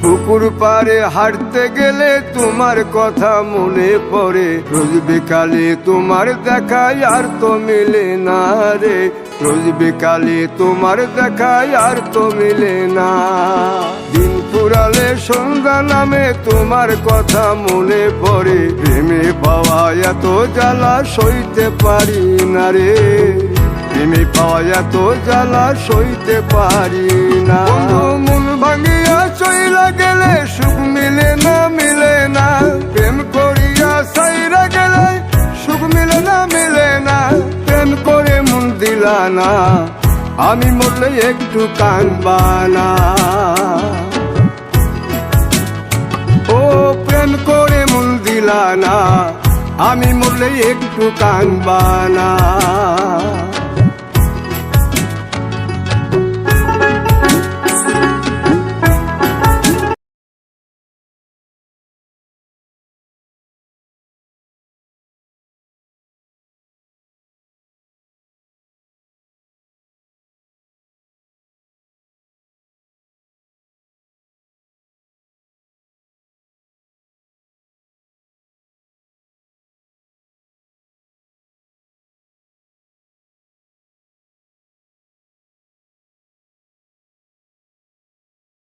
পুকুর পাড়ে হাঁটতে গেলে তোমার কথা মনে পড়ে, রোজ বিকালে তোমার দেখা আর তো মিলে না রে, রোজ বিকালে তোমার দেখা আর তো মিলে না। দিন ফুরালে সন্ধ্যা নামে তোমার কথা মনে পড়ে, প্রেমে পাওয়া এত জ্বালা সইতে পারি না রে, প্রেমে পাওয়া এত জ্বালা সইতে পারি না। মন ভাঙিয়া চইলা গেলে সুখ মিলে না, মিলে না, প্রেম করিয়া সাইরা গেলে সুখ মিলে না, মিলে না, প্রেম করে মন দিলা না, আমি মরলে একটু কাঁদবা না। ও প্রেম করে মন দিলা না, আমি মরলে একটু কাঁদবা না।